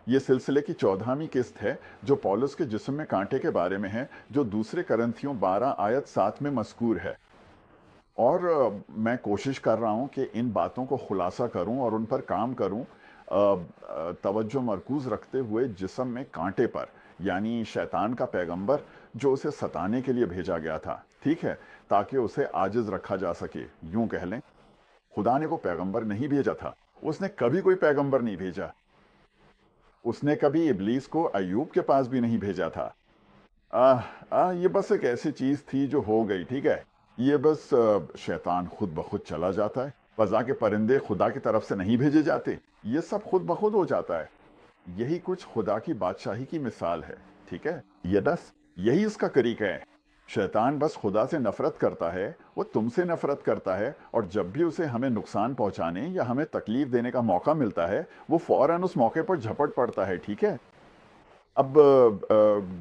یہ سلسلے کی 14ویں قسط ہے جو پولس کے جسم میں کانٹے کے بارے میں ہے، جو دوسرے کرنتھیوں 12 آیت 7 میں مذکور ہے۔ اور میں کوشش کر رہا ہوں کہ ان باتوں کو خلاصہ کروں اور ان پر کام کروں، توجہ مرکوز رکھتے ہوئے جسم میں کانٹے پر، یعنی شیطان کا پیغمبر جو اسے ستانے کے لیے بھیجا گیا تھا، ٹھیک ہے، تاکہ اسے عاجز رکھا جا سکے، یوں کہہ لیں۔ خدا نے وہ پیغمبر نہیں بھیجا تھا، اس نے کبھی کوئی پیغمبر نہیں بھیجا، اس نے کبھی ابلیس کو ایوب کے پاس بھی نہیں بھیجا تھا۔ یہ بس ایک ایسی چیز تھی جو ہو گئی، ٹھیک ہے، یہ بس شیطان خود بخود چلا جاتا ہے، فضا کے پرندے خدا کی طرف سے نہیں بھیجے جاتے، یہ سب خود بخود ہو جاتا ہے۔ یہی کچھ خدا کی بادشاہی کی مثال ہے، ٹھیک ہے، یہ بس یہی اس کا طریقہ ہے۔ شیطان بس خدا سے نفرت کرتا ہے، وہ تم سے نفرت کرتا ہے، اور جب بھی اسے ہمیں نقصان پہنچانے یا ہمیں تکلیف دینے کا موقع ملتا ہے وہ فوراً اس موقع پر جھپٹ پڑتا ہے، ٹھیک ہے۔ اب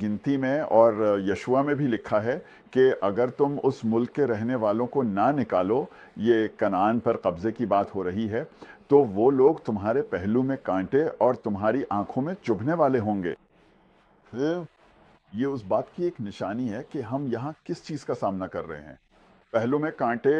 گنتی میں اور یشوع میں بھی لکھا ہے کہ اگر تم اس ملک کے رہنے والوں کو نہ نکالو، یہ کنعان پر قبضے کی بات ہو رہی ہے، تو وہ لوگ تمہارے پہلو میں کانٹے اور تمہاری آنکھوں میں چبھنے والے ہوں گے۔ یہ اس بات کی ایک نشانی ہے کہ ہم یہاں کس چیز کا سامنا کر رہے ہیں۔ پہلو میں کانٹے،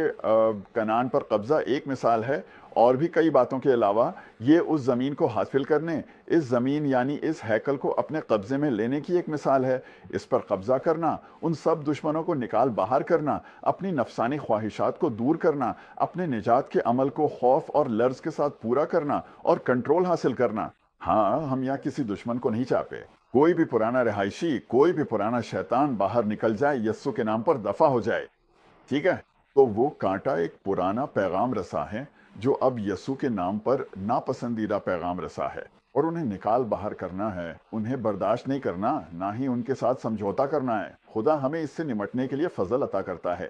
کنعان پر قبضہ ایک مثال ہے، اور بھی کئی باتوں کے علاوہ یہ اس زمین کو حاصل کرنے، اس زمین یعنی اس ہیکل کو اپنے قبضے میں لینے کی ایک مثال ہے۔ اس پر قبضہ کرنا، ان سب دشمنوں کو نکال باہر کرنا، اپنی نفسانی خواہشات کو دور کرنا، اپنے نجات کے عمل کو خوف اور لرز کے ساتھ پورا کرنا اور کنٹرول حاصل کرنا۔ ہاں، ہم یہاں کسی دشمن کو نہیں چاہتے۔ کوئی بھی پرانا رہائشی، کوئی بھی پرانا شیطان باہر نکل جائے، یسوع کے نام پر دفع ہو جائے، ٹھیک ہے۔ تو وہ کانٹا ایک پرانا پیغام رسا ہے جو اب یسوع کے نام پر ناپسندیدہ پیغام رسا ہے، اور انہیں نکال باہر کرنا ہے، انہیں برداشت نہیں کرنا، نہ ہی ان کے ساتھ سمجھوتا کرنا ہے۔ خدا ہمیں اس سے نمٹنے کے لیے فضل عطا کرتا ہے۔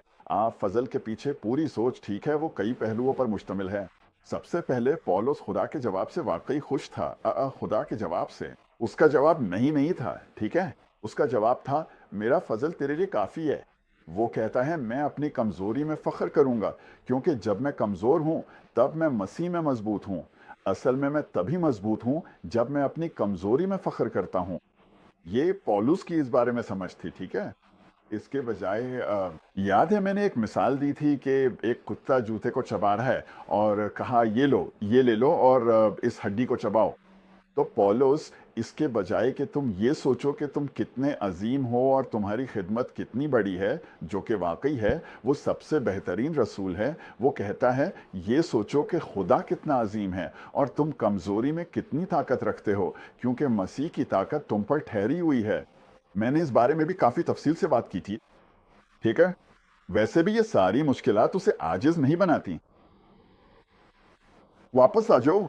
فضل کے پیچھے پوری سوچ، ٹھیک ہے، وہ کئی پہلوؤں پر مشتمل ہے۔ سب سے پہلے پولس خدا کے جواب سے واقعی خوش تھا، خدا کے جواب سے۔ اس کا جواب نہیں تھا، ٹھیک ہے، اس کا جواب تھا میرا فضل تیرے لیے کافی ہے۔ وہ کہتا ہے میں اپنی کمزوری میں فخر کروں گا، کیونکہ جب میں کمزور ہوں تب میں مسیح میں مضبوط ہوں۔ اصل میں تبھی مضبوط ہوں جب میں اپنی کمزوری میں فخر کرتا ہوں۔ یہ پولس کی اس بارے میں سمجھ تھی، ٹھیک ہے۔ اس کے بجائے یاد ہے میں نے ایک مثال دی تھی کہ ایک کتا جوتے کو چبا رہا ہے اور کہا یہ لو، یہ لے لو اور اس ہڈی کو چباؤ۔ تو پولس اس کے بجائے کہ تم یہ سوچو کہ تم کتنے عظیم ہو اور تمہاری خدمت کتنی بڑی ہے، جو کہ واقعی ہے، وہ سب سے بہترین رسول ہے، وہ کہتا ہے یہ سوچو کہ خدا کتنا عظیم ہے اور تم کمزوری میں کتنی طاقت رکھتے ہو، کیونکہ مسیح کی طاقت تم پر ٹھہری ہوئی ہے۔ میں نے اس بارے میں بھی کافی تفصیل سے بات کی تھی، ٹھیک ہے۔ ویسے بھی یہ ساری مشکلات اسے عاجز نہیں بناتی۔ واپس آ جاؤ۔